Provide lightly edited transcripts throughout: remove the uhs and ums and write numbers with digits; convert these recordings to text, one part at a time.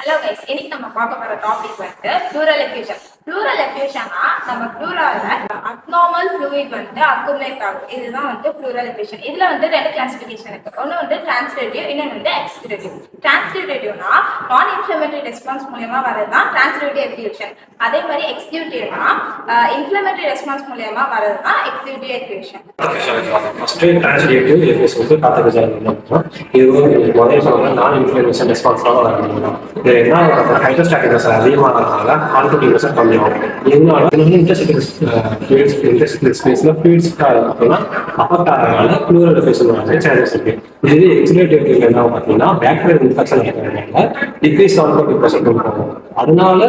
Hello guys, இன்னைக்கு நம்ம பார்க்க போற டாபிக் வந்து ப்ளூரல் எஃப்யூஷன். ப்ளூரல் எஃப்யூஷன்னா நம்ம ப்ளூரல்ல அப்நார்மல் ஃப்ளூயிட் வந்து அக்குமுலேட் ஆகும். இதுதான் வந்து ப்ளூரல் எஃப்யூஷன். இதுல வந்து ரெண்டு கிளாசிஃபிகேஷன் இருக்கு. ஒன்று வந்து டிரான்ஸ்லேட்டிவ், இன்னொன்று வந்து எக்ஸ்கியூட்டிவ். டிரான்ஸ்லேட்டிவ்னா நான் இன்ஃப்ளமேட்டரி ரெஸ்பான்ஸ் மூலியமா வரதுதான் டிரான்ஸ்லேட்டிவ் எஃப்யூஷன். அதே மாதிரி எக்ஸ்கியூட்டிவ்னா இன்ஃப்ளமேட்டரி ரெஸ்பான்ஸ் மூலியமா வரதுதான் எக்ஸ்கியூட்டிவ் எஃப்யூஷன். நான் இன்ஃப்ளமேஷன் ரெஸ்பான்ஸாக வரணும். ஹைட்ரோஸ்டாட்டிக் அதிகமானதுனால கான்ட்ரிபியூஷன் கம்மியாகும். இதனால இன்டர்ஸ்டெல்லர் ஸ்பேஸ்ல ஃப்ளூயிட்ஸ் அப்படின்னா அஃபெக்ட் ஆகிறதுனால ப்ளூரல் எஃப்யூஷன் வர சான்சஸ் இருக்கு. இது எக்ஸ்பிளேட்டிவ் என்ன பார்த்தீங்கன்னா பேக்டீரியல் இன்ஃபெக்ஷன் இருக்கிறதுனால டிக்ரீஸ் ஆகும் டிப்ரெஷன் போகும். அதனால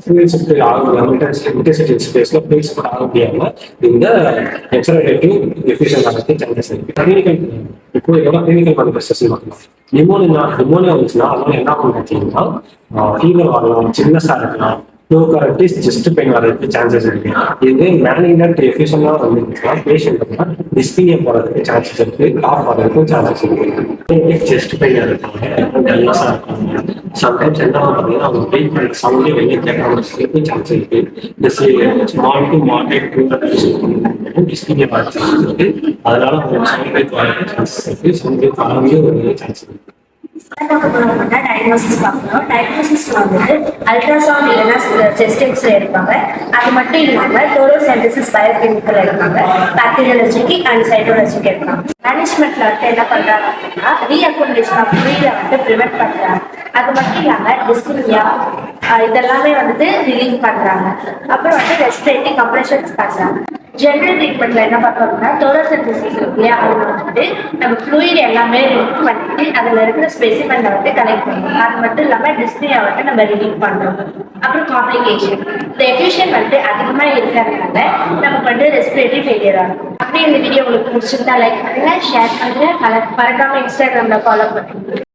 ஃப்ளூயிட்ஸ் இன்டர்ஸ்டெல்லர் ஸ்பேஸ்ல ஃப்ளூயிட்ஸ் ஆக முடியாம இந்த எக்ஸ்பிளேட்டிவ் எஃப்யூஷன் வரதுக்கு சான்சஸ் இருக்கு. இப்போ எவ்வளோ கிளினிக்கல் மேனிஃபெஸ்டேஷன் பார்க்கலாம். நிமோனியா வந்துச்சுன்னா அதனால என்ன ஆகும் பார்த்தீங்கன்னா ஃபீவர் வரலாம், சின்னஸாக இருக்கலாம், ப்ளூகார்டிஸ் செஸ்ட் பெயின் வரதுக்கு சான்சஸ் இருக்கு. இது மேலிக்னன்ட் எஃப்யூஷன்லாம் வந்துச்சுன்னா பேஷண்ட்டுக்கு டிஸ்பீனியா போகிறதுக்கு சான்சஸ் இருக்கு, காஃப் வரதுக்கும் சான்சஸ் இருக்கு. செஸ்ட் பெயின் இருக்காங்க, டல்னஸாக இருக்காங்க. சம்டைம்ஸ் என்ன பார்த்தீங்கன்னா அவங்க ட்ரீட்மெண்ட் சவுண்டே வெளியே கேட்காம இருக்கிறதுக்கு சான்ஸ் இருக்கு. இந்த ஸ்மால் டு மாடரேட் டிஸ்பீனியா வர சான்சஸ் இருக்கு. அதனால அவங்க சவுண்ட் வரதுக்கு சான்சஸ் இருக்கு. சவுண்ட் வராமே ஒரு சான்ஸ் இருக்கு. டயக்னோசிஸ் பார்க்கணும். டயக்னோசிஸ்ல வந்துட்டு அல்ட்ராசவுண்ட் இல்லைன்னா செஸ்ட் எக்ஸ்ரே எடுப்பாங்க. அது மட்டும் இல்லாமல் டோரோசென்டிசிஸ் பயோகெமிக்கல் எடுப்பாங்க, பாக்டீரியாலஜிக்கு அண்ட் சைட்டோலஜிக்கு எடுப்பாங்க. மேனேஜ்மெண்ட்ல வந்துட்டு என்ன பண்றாங்க அப்படின்னா ரீஅக்குமுலேஷன் ஆஃப் ஃப்ளூயிட வந்துட்டு ப்ரிவென்ட் பண்றாங்க. அது மட்டும் இல்லாமல் டிஸ்பினியா இதெல்லாமே வந்துட்டு ரிலீவ் பண்றாங்க. அப்புறம் வந்து ரெஸ்பிரேட்டரி கம்ப்ரெஷன்ஸ் பண்றாங்க. ஜெனரல் ட்ரீட்மெண்ட்ல என்ன பண்ணுறோம்னா டோரோசென்டிசிஸ் இருக்கு இல்லையா, அதில் வந்துட்டு நம்ம ஃப்ளூயிட் எல்லாமே ரிமூவ் பண்ணிட்டு அதில் இருக்கிற ஸ்பெசிமெண்ட்டை வந்து கலெக்ட் பண்ணுறோம். அது மட்டும் இல்லாமல் டிஸ்பினியா வந்து நம்ம ரிலீவ் பண்ணுறோம். அப்புறம் காம்ப்ளிகேஷன், இந்த எஃப்யூஷன் வந்துட்டு அதிகமாக இருக்கிறதுனால நமக்கு வந்து ரெஸ்பிரேட்டரி ஃபெயிலியர் ஆகும். அப்படியே இந்த வீடியோ உங்களுக்கு பிடிச்சிருந்தா லைக் பண்ணுங்க, ஷேர் பண்ணுங்க, மறக்காம இன்ஸ்டாகிராமில் ஃபாலோ பண்ணுங்க.